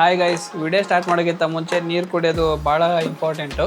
Hi guys, video start ಮಾಡೋಕ್ಕಿಂತ ಮುಂಚೆ ನೀರು ಕುಡಿಯೋದು ಭಾಳ ಇಂಪಾರ್ಟೆಂಟು.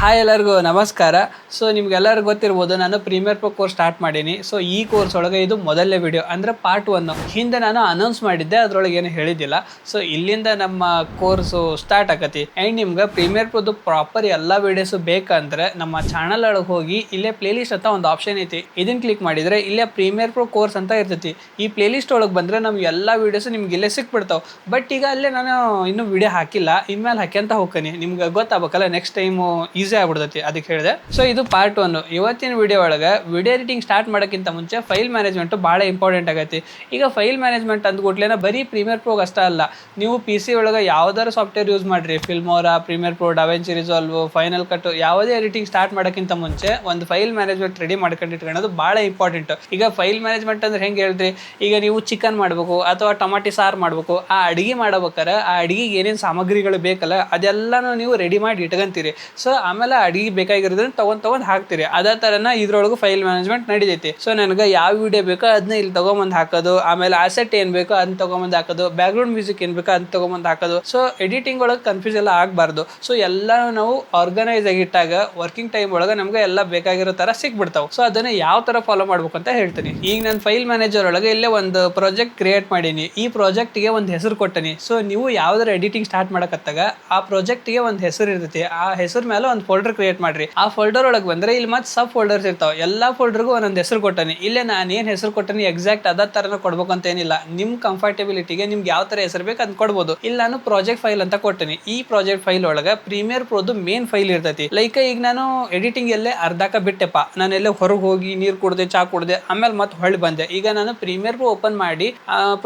ಹಾಯ್ ಎಲ್ಲರಿಗೂ ನಮಸ್ಕಾರ. ಸೊ ನಿಮ್ಗೆಲ್ಲರಿಗೂ ಗೊತ್ತಿರ್ಬೋದು, ನಾನು ಪ್ರೀಮಿಯರ್ ಪ್ರೋ ಕೋರ್ಸ್ ಸ್ಟಾರ್ಟ್ ಮಾಡೀನಿ. ಸೊ ಈ ಕೋರ್ಸ್ ಒಳಗೆ ಇದು ಮೊದಲನೇ ವಿಡಿಯೋ, ಅಂದರೆ ಪಾರ್ಟ್ 1. ಹಿಂದೆ ನಾನು ಅನೌನ್ಸ್ ಮಾಡಿದ್ದೆ, ಅದರೊಳಗೆ ಏನು ಹೇಳಿದ್ದಿಲ್ಲ. ಸೊ ಇಲ್ಲಿಂದ ನಮ್ಮ ಕೋರ್ಸು ಸ್ಟಾರ್ಟ್ ಆಗತಿ. ಆ್ಯಂಡ್ ನಿಮ್ಗೆ ಪ್ರೀಮಿಯರ್ ಪ್ರೋದು ಪ್ರಾಪರ್ ಎಲ್ಲ ವೀಡಿಯೋಸು ಬೇಕಂದ್ರೆ ನಮ್ಮ ಚಾನಲ್ ಒಳಗೆ ಹೋಗಿ ಇಲ್ಲೇ ಪ್ಲೇಲಿಸ್ಟ್ ಅಂತ ಒಂದು ಆಪ್ಷನ್ ಐತಿ. ಇದನ್ನು ಕ್ಲಿಕ್ ಮಾಡಿದರೆ ಇಲ್ಲೇ ಪ್ರೀಮಿಯರ್ ಪ್ರೋ ಕೋರ್ಸ್ ಅಂತ ಇರ್ತೈತಿ. ಈ ಪ್ಲೇಲಿಸ್ಟ್ ಒಳಗೆ ಬಂದರೆ ನಮ್ಗೆ ಎಲ್ಲ ವೀಡಿಯೋಸು ನಿಮ್ಗೆ ಇಲ್ಲೇ ಸಿಕ್ಬಿಡ್ತಾವೆ. ಬಟ್ ಈಗ ಅಲ್ಲೇ ನಾನು ಇನ್ನೂ ವಿಡಿಯೋ ಹಾಕಿಲ್ಲ, ಇನ್ಮೇಲೆ ಹಾಕ್ಯಂತ ಹೋಗ್ತೀನಿ. ನಿಮ್ಗೆ ಗೊತ್ತಾಗಬೇಕಲ್ಲ, ನೆಕ್ಸ್ಟ್ ಟೈಮು ಈಸಿ ಆಗ್ಬಿಡ್ತೈತಿ, ಅದಕ್ಕೆ ಹೇಳಿದೆ. ಸೊ ಇದು ಪಾರ್ಟ್ 1. ಇವತ್ತಿನ ವಿಡಿಯೋ ಒಳಗೆ ವಿಡಿಯೋ ಎಡಿಟಿಂಗ್ ಸ್ಟಾರ್ಟ್ ಮಾಡೋಕ್ಕಿಂತ ಮುಂಚೆ ಫೈಲ್ ಮ್ಯಾನೇಜ್ಮೆಂಟ್ ಭಾಳ ಇಂಪಾರ್ಟೆಂಟ್ ಆಗೈತಿ. ಈಗ ಫೈಲ್ ಮ್ಯಾನೇಜ್ಮೆಂಟ್ ಅಂದ್ಕೊಟ್ಲೇನ ಬರೀ ಪ್ರೀಮಿಯರ್ ಪ್ರೋಗೆ ಅಷ್ಟೇ ಅಲ್ಲ, ನೀವು PC ಒಳಗೆ ಯಾವ್ದಾರು ಸಾಫ್ಟ್ವೇರ್ ಯೂಸ್ ಮಾಡಿರಿ, Filmora, Premiere Pro, DaVinci Resolve, Final Cut, ಯಾವುದೇ ಎಡಿಟಿಂಗ್ ಸ್ಟಾರ್ಟ್ ಮಾಡೋಕ್ಕಿಂತ ಮುಂಚೆ ಒಂದು ಫೈಲ್ ಮ್ಯಾನೇಜ್ಮೆಂಟ್ ರೆಡಿ ಮಾಡ್ಕೊಂಡಿಟ್ಕೊಳ್ಳೋದು ಭಾಳ ಇಂಪಾರ್ಟೆಂಟ್. ಈಗ ಫೈಲ್ ಮ್ಯಾನೇಜ್ಮೆಂಟ್ ಅಂದ್ರೆ ಹೆಂಗೆ ಹೇಳ್ರಿ, ಈಗ ನೀವು ಚಿಕನ್ ಮಾಡಬೇಕು ಅಥವಾ ಟೊಮಾಟಿ ಸಾರು ಮಾಡಬೇಕು, ಆ ಅಡುಗೆ ಮಾಡ್ಬೇಕಾರೆ ಆ ಅಡುಗೆಗೆ ಏನೇನು ಸಾಮಗ್ರಿಗಳು ಬೇಕಲ್ಲ ಅದೆಲ್ಲನೂ ನೀವು ರೆಡಿ ಮಾಡಿ ಇಟ್ಕೊಂತೀರಿ. ಸೊ ಆಮೇಲೆ ಅಡುಗೆ ಬೇಕಾಗಿರೋದನ್ನ ತಗೊಂಡ್ ಹಾಕ್ತೀರಿ. ಅದೇ ಥರನ ಇದ್ರೊಳಗೂ ಫೈಲ್ ಮ್ಯಾನೇಜ್ಮೆಂಟ್ ನಡೀತೈತಿ. ಸೊ ನನಗೆ ಯಾವ ವಿಡಿಯೋ ಬೇಕೋ ಅದನ್ನ ಇಲ್ಲಿ ತೊಗೊಂಬಂದು ಹಾಕೋದು, ಆಮೇಲೆ ಆಸೆಟ್ ಏನು ಬೇಕೋ ಅದನ್ನ ತೊಗೊಂಬಂದು ಹಾಕೋದು, ಬ್ಯಾಕ್ಗ್ರೌಂಡ್ ಮ್ಯೂಸಿಕ್ ಏನು ಬೇಕೋ ಅದನ್ನ ತೊಗೊಂಬಂದು ಹಾಕೋದು. ಸೊ ಎಡಿಟಿಂಗ್ ಒಳಗೆ ಕನ್ಫ್ಯೂಸ್ ಎಲ್ಲ ಆಗಬಾರ್ದು. ಸೊ ಎಲ್ಲ ನಾವು ಆರ್ಗನೈಸ್ ಆಗಿಟ್ಟಾಗ ವರ್ಕಿಂಗ್ ಟೈಮ್ ಒಳಗೆ ನಮ್ಗೆ ಎಲ್ಲ ಬೇಕಾಗಿರೋ ಥರ ಸಿಕ್ಬಿಡ್ತಾವೆ. ಸೊ ಅದನ್ನು ಯಾವ ಥರ ಫಾಲೋ ಮಾಡ್ಬೇಕು ಅಂತ ಹೇಳ್ತೀನಿ. ಈಗ ನಾನು ಫೈಲ್ ಮ್ಯಾನೇಜರ್ ಒಳಗೆ ಇಲ್ಲೇ ಒಂದು ಪ್ರಾಜೆಕ್ಟ್ ಕ್ರಿಯೇಟ್ ಮಾಡೀನಿ. ಈ ಪ್ರಾಜೆಕ್ಟ್ಗೆ ಒಂದು ಹೆಸರು ಕೊಟ್ಟನಿ. ಸೊ ನೀವು ಯಾವ್ದಾರು ಎಡಿಟಿಂಗ್ ಸ್ಟಾರ್ಟ್ ಮಾಡಕತ್ತಾಗ ಆ ಪ್ರಾಜೆಕ್ಟ್ಗೆ ಒಂದು ಹೆಸರು ಇರ್ತೈತಿ. ಆ ಹೆಸರು ಮೇಲೆ ಒಂದು ಫೋಲ್ಡರ್ ಕ್ರಿಯೇಟ್ ಮಾಡ್ರಿ. ಆ ಫೋಲ್ಡರ್ ಒಳಗೆ ಬಂದ್ರೆ ಇಲ್ಲಿ ಮತ್ತೆ ಸಬ್ ಫೋಲ್ಡರ್ಸ್ ಇರ್ತಾವೆ. ಎಲ್ಲಾ ಫೋಲ್ಡರ್ಗೂ ಒಂದೊಂದು ಹೆಸರು ಕೊಟ್ಟನಿ. ಇಲ್ಲೇ ನಾನು ಏನು ಹೆಸರು ಕೊಟ್ಟನಿ ಎಕ್ಸಾಕ್ಟ್ ಅದೇ ಥರನ ಕೊಡ್ಬೇಕು ಅಂತ ಏನಿಲ್ಲ. ನಿಮ್ಮ ಕಂಫರ್ಟಬಿಲಿಟಿಗೆ ನಿಮ್ಗೆ ಯಾವ ಥರ ಹೆಸರು ಬೇಕು ಅದನ್ನ ಕೊಡ್ಬೋದು. ಇಲ್ಲಿ ನಾನು ಪ್ರಾಜೆಕ್ಟ್ ಫೈಲ್ ಅಂತ ಕೊಟ್ಟನಿ. ಈ ಪ್ರಾಜೆಕ್ಟ್ ಫೈಲ್ ಒಳಗೆ ಪ್ರೀಮಿಯರ್ ಪ್ರೋದು ಮೇನ್ ಫೈಲ್ ಇರ್ತೈತಿ. ಲೈಕ್ ಈಗ ನಾನು ಎಡಿಟಿಂಗ್ ಎಲ್ಲೇ ಅರ್ಧಕ ಬಿಟ್ಟೆಪ್ಪ, ನಾನು ಎಲ್ಲೇ ಹೊರಗೆ ಹೋಗಿ ನೀರು ಕುಡ್ದೆ, ಚಾ ಕುಡ್ದೆ, ಆಮೇಲೆ ಮತ್ತೆ ಹೊಳ್ಳಿ ಬಂದೆ. ಈಗ ನಾನು ಪ್ರೀಮಿಯರ್ ಪ್ರೋ ಓಪನ್ ಮಾಡಿ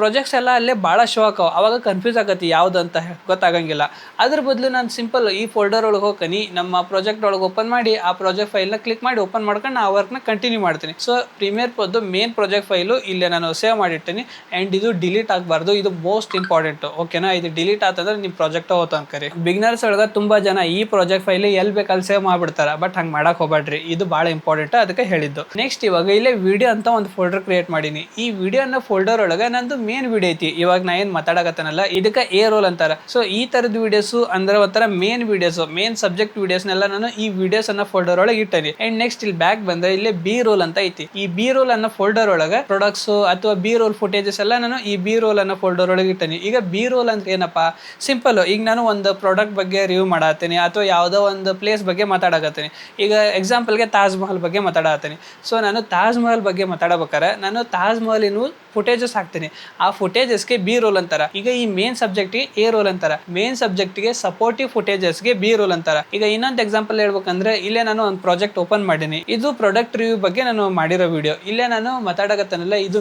ಪ್ರಾಜೆಕ್ಟ್ಸ್ ಎಲ್ಲ ಅಲ್ಲೇ ಭಾಳ ಶೋ ಆಕಾವ. ಅವಾಗ ಕನ್ಫ್ಯೂಸ್ ಆಗತ್ತೆ ಯಾವ್ದು ಅಂತ ಗೊತ್ತಾಗಂಗಿಲ್ಲ. ಅದ್ರ ಬದಲು ನಾನು ಸಿಂಪಲ್ ಈ ಫೋಲ್ಡರ್ ಒಳಗೆ ಹೋಗ್ತೀನಿ, ನಮ್ಮ ಪ್ರಾಜೆಕ್ಟ್ ಒಳಗೆ ಓಪನ್ ಮಾಡಿ ಆ ಪ್ರಾಜೆಕ್ಟ್ ಫೈಲ್ನ ಕ್ಲಿಕ್ ಮಾಡಿ ಓಪನ್ ಮಾಡ್ಕೊಂಡು ಆ ವರ್ಕ್ನ ಕಂಟಿನ್ಯೂ ಮಾಡ್ತೀನಿ. ಸೊ ಪ್ರೀಮಿಯರ್ ಪ್ರೋದು ಮೇನ್ ಪ್ರಾಜೆಕ್ಟ್ ಫೈಲು ಇಲ್ಲೇ ನಾನು ಸೇವ್ ಮಾಡಿರ್ತೀನಿ. ಆ್ಯಂಡ್ ಇದು ಡಿಲೀಟ್ ಆಗಬಾರ್ದು, ಇದು ಮೋಸ್ಟ್ ಇಂಪಾರ್ಟೆಂಟ್. ಓಕೆನಾ? ಇದು ಡಿಲೀಟ್ ಆತಂದ್ರೆ ನಿಮ್ಮ ಪ್ರಾಜೆಕ್ಟ್ ಹೋಗ್ತಾ ಅನ್ಕರಿ. ಬಿಗ್ನರ್ಸ್ ಒಳಗೆ ತುಂಬ ಜನ ಈ ಪ್ರಾಜೆಕ್ಟ್ ಫೈಲ್ ಎಲ್ಲಿ ಬೇಕಲ್ಲಿ ಸೇವ್ ಮಾಡ್ಬಿಡ್ತಾರೆ. ಬಟ್ ಹಂಗೆ ಮಾಡಕ್ಕೆ ಹೋಗ್ಬೇಡ್ರಿ, ಇದು ಭಾಳ ಇಂಪಾರ್ಟೆಂಟ್, ಅದಕ್ಕೆ ಹೇಳಿದ್ದು. ನೆಕ್ಸ್ಟ್ ಇವಾಗ ಇಲ್ಲೇ ವಿಡಿಯೋ ಅಂತ ಒಂದು ಫೋಲ್ಡರ್ ಕ್ರಿಯೇಟ್ ಮಾಡೀನಿ. ಈ ವಿಡಿಯೋ ಅನ್ನೋ ಫೋಲ್ಡರ್ ಒಳಗೆ ನಂದು ಮೇನ್ ವಿಡಿಯೋ ಐತಿ. ಇವಾಗ ನಾ ಏನು ಮಾತಾಡಕತ್ತನಲ್ಲ ಇದಕ್ಕೆ ಎ ರೋಲ್ ಅಂತಾರೆ. ಸೊ ಈ ಥರದ ವಿಡಿಯೋಸು ಅಂದ್ರೆ ಒಂಥರ ಮೇನ್ ವಿಡಿಯೋಸು, ಮೇನ್ ಸಬ್ಜೆಕ್ಟ್ ವಿಡಿಯೋಸ್ನೆಲ್ಲ ನಾನು ಈ ವಿಡಿಯೋಸ್ ಅನ್ನೋ ಫೋಲ್ಡರ್ ಒಳಗೆ ಇಟ್ಟೇನಿ. ಅಂಡ್ ನೆಕ್ಸ್ಟ್ ಇಲ್ಲಿ ಬ್ಯಾಕ್ ಬಂದ್ರೆ ಇಲ್ಲಿ ಬಿ ರೋಲ್ ಅಂತ ಐತಿ. ಈ ಬಿ ರೋಲ್ ಅನ್ನೋ ಫೋಲ್ಡರ್ ಒಳಗೆ ಪ್ರೊಡಕ್ಟ್ಸ್ ಅಥವಾ ಬಿ ರೋಲ್ ಫುಟೇಜಸ್ ಎಲ್ಲ ನಾನು ಈ ಬಿ ರೋಲ್ ಅನ್ನೋ ಫೋಲ್ಡರ್ ಒಳಗೆ ಇಟ್ಟೇನಿ. ಈಗ ಬಿ ರೋಲ್ ಅಂದ್ರೆ ಏನಪ್ಪಾ, ಸಿಂಪಲ್. ಈಗ ನಾನು ಒಂದು ಪ್ರಾಡಕ್ಟ್ ಬಗ್ಗೆ ರಿವ್ಯೂ ಮಾಡತ್ತೀನಿ ಅಥವಾ ಯಾವುದೋ ಒಂದು ಪ್ಲೇಸ್ ಬಗ್ಗೆ ಮಾತಾಡಕತ್ತೀನಿ. ಈಗ ಎಕ್ಸಾಂಪಲ್ಗೆ ತಾಜ್ ಮಹಲ್ ಬಗ್ಗೆ ಮಾತಾಡತ್ತೀನಿ. ಸೊ ನಾನು ತಾಜ್ ಮಹಲ್ ಬಗ್ಗೆ ಮಾತಾಡಬೇಕಾರೆ ನಾನು ತಾಜ್ ಮಹಲಿನ ಫುಟೇಜಸ್ ಹಾಕ್ತೀನಿ. ಆ ಫುಟೇಜಸ್ಗೆ ಬಿ ರೋಲ್ ಅಂತಾರ. ಈಗ ಈ ಮೇನ್ ಸಬ್ಜೆಕ್ಟ್ಗೆ ಎ ರೋಲ್ ಅಂತಾರ, ಮೇನ್ ಸಬ್ಜೆಕ್ಟ್ಗೆ ಸಪೋರ್ಟಿವ್ ಫುಟೇಜಸ್ಗೆ ಬಿ ರೋಲ್ ಅಂತಾರ. ಈಗ ಇನ್ನೊಂದು ಎಕ್ಸಾಂಪಲ್ ಹೇಳ್ಬೇಕಂದ್ರೆ ಇಲ್ಲೇ ನಾನು ಒಂದು ಪ್ರಾಜೆಕ್ಟ್ ಓಪನ್ ಮಾಡೀನಿ. ಇದು ಪ್ರಾಡಕ್ಟ್ ರಿವ್ಯೂ ಬಗ್ಗೆ ನಾನು ಮಾಡಿರೋ ವಿಡಿಯೋ. ಇಲ್ಲೇ ನಾನು ಮಾತಾಡಕತ್ತನಲ್ಲ ಇದು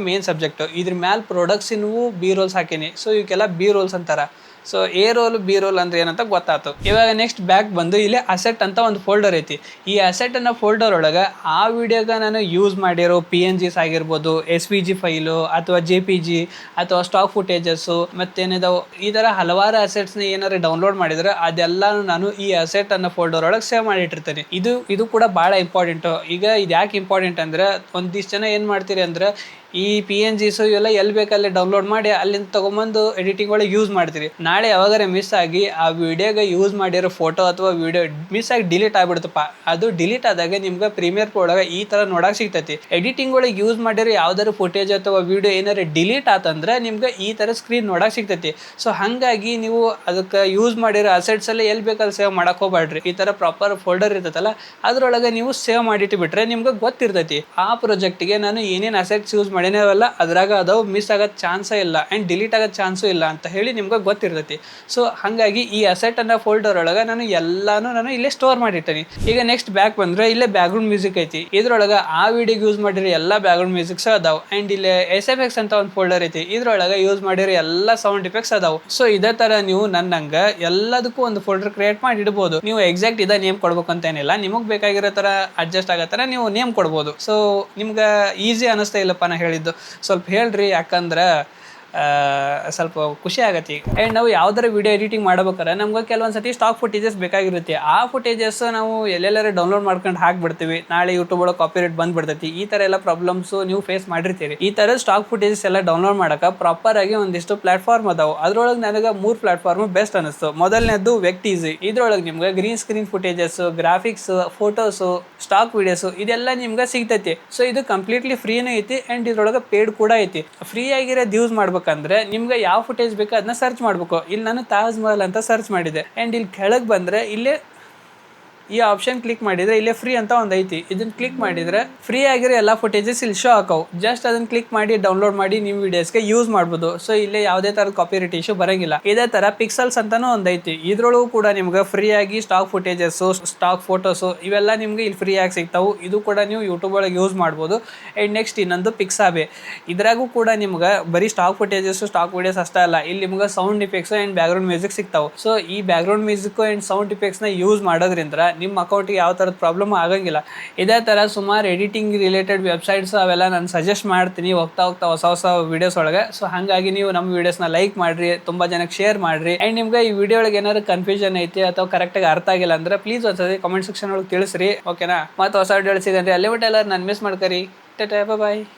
ಮೇನ್ ಸಬ್ಜೆಕ್ಟ್. ಇದ್ರ ಮ್ಯಾಲ್ ಪ್ರಾಡಕ್ಟ್ಸ್ ಇನ್ವು ಬಿ ರೋಲ್ಸ್ ಹಾಕೀನಿ. ಸೊ ಇವಕ್ಕೆಲ್ಲ ಬಿ ರೋಲ್ಸ್ ಅಂತಾರ. So A roll B roll ಅಂದ್ರೆ ಏನಂತ ಗೊತ್ತಾಯ್ತು. ಇವಾಗ ನೆಕ್ಸ್ಟ್ ಬ್ಯಾಕ್ ಬಂದು ಇಲ್ಲಿ ಅಸೆಟ್ ಅಂತ ಒಂದು ಫೋಲ್ಡರ್ ಐತಿ. ಈ ಅಸೆಟ್ ಅನ್ನೋ ಫೋಲ್ಡರ್ ಒಳಗೆ ಆ ವಿಡಿಯೋಗ ನಾನು ಯೂಸ್ ಮಾಡಿರೋ PNGs ಆಗಿರ್ಬೋದು, SVG ಫೈಲು ಅಥವಾ JPG ಅಥವಾ ಸ್ಟಾಕ್ ಫುಟೇಜಸ್ಸು ಮತ್ತೇನಿದಾವೆ, ಈ ಥರ ಹಲವಾರು ಅಸೆಟ್ಸ್ನ ಏನಾರು ಡೌನ್ಲೋಡ್ ಮಾಡಿದ್ರೆ ಅದೆಲ್ಲಾನು ನಾನು ಈ ಅಸೆಟ್ ಅನ್ನೋ ಫೋಲ್ಡರ್ ಒಳಗೆ ಸೇವ್ ಮಾಡಿಟ್ಟಿರ್ತೇನೆ. ಇದು ಕೂಡ ಭಾಳ ಇಂಪಾರ್ಟೆಂಟು. ಈಗ ಇದು ಯಾಕೆ ಇಂಪಾರ್ಟೆಂಟ್ ಅಂದ್ರೆ ಒಂದಿಷ್ಟು ಜನ ಏನು ಮಾಡ್ತೀರಿ ಅಂದ್ರೆ ಈ PNGs ಇವೆಲ್ಲ ಎಲ್ಲಿ ಬೇಕಲ್ಲೇ ಡೌನ್ಲೋಡ್ ಮಾಡಿ ಅಲ್ಲಿಂದ ತೊಗೊಂಬಂದು ಎಡಿಟಿಂಗ್ ಒಳಗೆ ಯೂಸ್ ಮಾಡ್ತೀರಿ. ನಾಳೆ ಯಾವಾಗಾರ ಮಿಸ್ ಆಗಿ ಆ ವಿಡಿಯೋಗೆ ಯೂಸ್ ಮಾಡಿರೋ ಫೋಟೋ ಅಥವಾ ವಿಡಿಯೋ ಮಿಸ್ ಆಗಿ ಡಿಲೀಟ್ ಆಗ್ಬಿಡ್ತಪ್ಪ. ಅದು ಡಿಲೀಟ್ ಆದಾಗ ನಿಮ್ಗೆ ಪ್ರೀಮಿಯರ್ ಪ್ರೋ ಒಳಗೆ ಈ ಥರ ನೋಡಕ್ಕೆ ಸಿಗ್ತೈತಿ. ಎಡಿಟಿಂಗ್ ಒಳಗೆ ಯೂಸ್ ಮಾಡಿರೋ ಯಾವ್ದಾದ್ರು ಫುಟೇಜ್ ಅಥವಾ ವಿಡಿಯೋ ಏನಾರು ಡಿಲೀಟ್ ಆತಂದ್ರೆ ನಿಮ್ಗೆ ಈ ಥರ ಸ್ಕ್ರೀನ್ ನೋಡಕ್ಕೆ ಸಿಗ್ತೈತಿ. ಸೊ ಹಾಗಾಗಿ ನೀವು ಅದಕ್ಕೆ ಯೂಸ್ ಮಾಡಿರೋ ಅಸೆಟ್ಸ್ ಎಲ್ಲ ಎಲ್ಲಿ ಬೇಕಲ್ಲಿ ಸೇವ್ ಮಾಡಕ್ಕೆ ಹೋಗ್ಬೇಡ್ರಿ. ಈ ಥರ ಪ್ರಾಪರ್ ಫೋಲ್ಡರ್ ಇರ್ತೈತಲ್ಲ ಅದ್ರೊಳಗೆ ನೀವು ಸೇವ್ ಮಾಡಿಟ್ಟು ಬಿಟ್ರೆ ನಿಮ್ಗೆ ಗೊತ್ತಿರ್ತೈತಿ ಆ ಪ್ರಾಜೆಕ್ಟ್ಗೆ ನಾನು ಏನೇನು ಅಸೆಟ್ಸ್ ಯೂಸ್ ಮಾಡಿನೇವಲ್ಲ ಅದ್ರಾಗ ಅದಾವು ಮಿಸ್ ಆಗೋದು ಚಾನ್ಸೇ ಇಲ್ಲ ಆ್ಯಂಡ್ ಡಿಲೀಟ್ ಆಗೋದು ಚಾನ್ಸು ಇಲ್ಲ ಅಂತ ಹೇಳಿ ನಿಮ್ಗೆ ಗೊತ್ತಿರ್ತೈತಿ. ಸೊ ಹಾಗಾಗಿ ಈ ಅಸೆಟ್ ಅನ್ನೋ ಫೋಲ್ಡರ್ ಒಳಗೆ ನಾನು ಎಲ್ಲಾನು ಇಲ್ಲೇ ಸ್ಟೋರ್ ಮಾಡಿರ್ತೀನಿ. ಈಗ ನೆಕ್ಸ್ಟ್ ಬ್ಯಾಕ್ ಬಂದ್ರೆ ಇಲ್ಲೇ ಬ್ಯಾಕ್ಗ್ರೌಂಡ್ ಮ್ಯೂಸಿಕ್ ಐತಿ. ಇದ್ರೊಳಗೆ ಆ ವಿಡಿಯೋಗೆ ಯೂಸ್ ಮಾಡಿರೋ ಎಲ್ಲ ಬ್ಯಾಕ್ಗ್ರೌಂಡ್ ಮ್ಯೂಸಿಕ್ಸ್ ಅದಾವು. ಆ್ಯಂಡ್ ಇಲ್ಲಿ SFX ಅಂತ ಒಂದು ಫೋಲ್ಡರ್ ಐತಿ. ಇದ್ರೊಳಗೆ ಯೂಸ್ ಮಾಡಿರೋ ಎಲ್ಲ ಸೌಂಡ್ ಇಫೆಕ್ಟ್ಸ್ ಅದಾವು. ಸೊ ಇದೇ ಥರ ನೀವು ನನ್ನಂಗೆ ಎಲ್ಲದಕ್ಕೂ ಒಂದು ಫೋಲ್ಡರ್ ಕ್ರಿಯೇಟ್ ಮಾಡಿ ಇಡ್ಬೋದು. ನೀವು ಎಕ್ಸಾಕ್ಟ್ ಇದೇ ನೇಮ್ ಕೊಡ್ಬೇಕು ಅಂತ ಏನಿಲ್ಲ, ನಿಮಗೆ ಬೇಕಾಗಿರೋ ಥರ ಅಡ್ಜಸ್ಟ್ ಆಗೋ ಥರ ನೀವು ನೇಮ್ ಕೊಡ್ಬೋದು. ಸೊ ನಿಮ್ಗೆ ಈಸಿ ಅನ್ನಿಸ್ತಾ ಇಲ್ಲಪ್ಪ ನಾ ಹೇಳಿದ್ದು, ಸ್ವಲ್ಪ ಹೇಳ್ರಿ. ಯಾಕಂದ್ರೆ ಸ್ವಲ್ಪ ಖುಷಿ ಆಗತ್ತೆ. ಆ್ಯಂಡ್ ನಾವು ಯಾವ್ದಾರ ವಿಡಿಯೋ ಎಡಿಟಿಂಗ್ ಮಾಡ್ಬೇಕಾರೆ ನಮ್ಗೆ ಕೆಲವೊಂದ್ಸತಿ ಸ್ಟಾಕ್ ಫುಟೇಜಸ್ ಬೇಕಾಗಿರುತ್ತೆ. ಆ ಫುಟೇಜಸ್ ನಾವು ಎಲ್ಲೆಲ್ಲರೂ ಡೌನ್ಲೋಡ್ ಮಾಡ್ಕೊಂಡು ಹಾಕ್ಬಿಡ್ತೀವಿ, ನಾಳೆ ಯೂಟ್ಯೂಬ್ ಒಳಗೆ ಕಾಪಿರೈಟ್ ಬಂದ್ಬಿಡ್ತೈತಿ. ಈ ಥರ ಎಲ್ಲ ಪ್ರಾಬ್ಲಮ್ಸ್ ನೀವು ಫೇಸ್ ಮಾಡಿರ್ತೀರಿ. ಈ ಥರ ಸ್ಟಾಕ್ ಫುಟೇಜಸ್ ಎಲ್ಲ ಡೌನ್ಲೋಡ್ ಮಾಡಕ್ಕೆ ಪ್ರಾಪರ್ ಆಗಿ ಒಂದಿಷ್ಟು ಪ್ಲಾಟ್ಫಾರ್ಮ್ ಅದಾವೆ. ಅದ್ರೊಳಗೆ ನನಗೆ 3 ಪ್ಲಾಟ್ಫಾರ್ಮ್ ಬೆಸ್ಟ್ ಅನಿಸ್ತು. ಮೊದಲನೇದು ವೆಕ್ಟೀಸಿ. ಇದ್ರೊಳಗೆ ನಿಮ್ಗೆ green screen footages, graphics, photos, stock videos ಇದೆಲ್ಲ ನಿಮ್ಗೆ ಸಿಗ್ತೈತಿ. ಸೊ ಇದು ಕಂಪ್ಲೀಟ್ಲಿ ಫ್ರೀನೂ ಐತಿ ಆ್ಯಂಡ್ ಇದ್ರೊಳಗೆ ಪೇಡ್ ಕೂಡ ಐತಿ. ಫ್ರೀ ಆಗಿರೋದು ಯೂಸ್ ಮಾಡ್ಬೇಕಂದ್ರೆ ನಿಮ್ಗೆ ಯಾವ ಫುಟೇಜ್ ಬೇಕೋ ಅದನ್ನ ಸರ್ಚ್ ಮಾಡ್ಬೇಕು. ಇಲ್ಲಿ ನಾನು ತಾಜ್ ಮಹಲ್ ಅಂತ ಸರ್ಚ್ ಮಾಡಿದೆ ಆ್ಯಂಡ್ ಇಲ್ಲಿ ಕೆಳಗೆ ಬಂದರೆ ಇಲ್ಲೇ ಈ ಆಪ್ಷನ್ ಕ್ಲಿಕ್ ಮಾಡಿದರೆ ಇಲ್ಲೇ ಫ್ರೀ ಅಂತ ಒಂದು ಐತಿ. ಇದನ್ನ ಕ್ಲಿಕ್ ಮಾಡಿದರೆ ಫ್ರೀ ಆಗಿರೋ ಎಲ್ಲ ಫುಟೇಜಸ್ ಇಲ್ಲಿ ಶೋ ಹಾಕವು. ಜಸ್ಟ್ ಅದನ್ನ ಕ್ಲಿಕ್ ಮಾಡಿ ಡೌನ್ಲೋಡ್ ಮಾಡಿ ನಿಮ್ಮ ವಿಡಿಯೋಸ್ಗೆ ಯೂಸ್ ಮಾಡ್ಬೋದು. ಸೊ ಇಲ್ಲೇ ಯಾವುದೇ ಥರದ ಕಾಪಿರೈಟ್ ಇಶ್ಯೂ ಬರೋಂಗಿಲ್ಲ. ಇದೇ ಥರ ಪಿಕ್ಸಲ್ಸ್ ಅಂತಾನೂ ಒಂದು ಐತಿ. ಇದ್ರೊಳಗೂ ಕೂಡ ನಿಮ್ಗೆ ಫ್ರೀ ಆಗಿ ಸ್ಟಾಕ್ ಫುಟೇಜಸ್ಸು, ಸ್ಟಾಕ್ ಫೋಟೋಸು ಇವೆಲ್ಲ ನಿಮ್ಗೆ ಇಲ್ಲಿ ಫ್ರೀ ಆಗಿ ಸಿಗ್ತಾವೆ. ಇದು ಕೂಡ ನೀವು ಯೂಟ್ಯೂಬ್ ಒಳಗೆ ಯೂಸ್ ಮಾಡ್ಬೋದು. ಆ್ಯಂಡ್ ನೆಕ್ಸ್ಟ್ ಇನ್ನೊಂದು ಪಿಕ್ಸಾಬೆ. ಇದ್ರಾಗೂ ಕೂಡ ನಿಮ್ಗೆ ಬರೀ ಸ್ಟಾಕ್ ಫುಟೇಜಸ್ಸು, ಸ್ಟಾಕ್ ವಿಡಿಯೋಸ್ ಅಷ್ಟೇ ಅಲ್ಲ, ಇಲ್ಲಿ ನಿಮ್ಗೆ sound effects and background music ಸಿಗ್ತಾವೆ. ಸೊ ಈ ಬ್ಯಾಕ್ಗ್ರೌಂಡ್ ಮ್ಯೂಸಿಕ್ ಆ್ಯಂಡ್ ಸೌಂಡ್ ಇಫೆಕ್ಟ್ಸ್ನ ಯೂಸ್ ಮಾಡೋದ್ರಿಂದ ನಿಮ್ಮ ಅಕೌಂಟಿಗೆ ಯಾವ ಥರದ ಪ್ರಾಬ್ಲಮ್ ಆಗಂಗಿಲ್ಲ. ಇದೇ ಥರ ಸುಮಾರು ಎಡಿಟಿಂಗ್ ರಿಲೇಟೆಡ್ ವೆಬ್ಸೈಟ್ಸ್ ಅವೆಲ್ಲ ನಾನು ಸಜೆಸ್ಟ್ ಮಾಡ್ತೀನಿ ಹೋಗ್ತಾ ಹೊಸ ವಿಡಿಯೋಸ್ ಒಳಗೆ. ಸೊ ಹಾಗಾಗಿ ನೀವು ನಮ್ಮ ವಿಡಿಯೋಸ್ನ ಲೈಕ್ ಮಾಡಿರಿ, ತುಂಬ ಜನಕ್ಕೆ ಶೇರ್ ಮಾಡಿರಿ. ಆ್ಯಂಡ್ ನಿಮ್ಗೆ ಈ ವಿಡಿಯೋ ಒಳಗೆ ಏನಾದ್ರು ಕನ್ಫ್ಯೂಷನ್ ಐತಿ ಅಥವಾ ಕರೆಕ್ಟಾಗಿ ಅರ್ಥ ಆಗಿಲ್ಲ ಅಂದರೆ ಪ್ಲೀಸ್ ಒಂದ್ಸತಿ ಕಾಮೆಂಟ್ ಸೆಕ್ಷನ್ ಒಳಗೆ ತಿಳಿಸ್ರಿ, ಓಕೆನಾ? ಮತ್ತು ಹೊಸ ವಿಡಿಯೋ ಸಿಗಂದ್ರೆ ಅಲ್ಲೇ ಬಿಟ್ಟು ಎಲ್ಲರೂ ನಾನು ಮಿಸ್ ಮಾಡ್ಕರಿ. ಟಾಟಾ, ಬಾಯ್.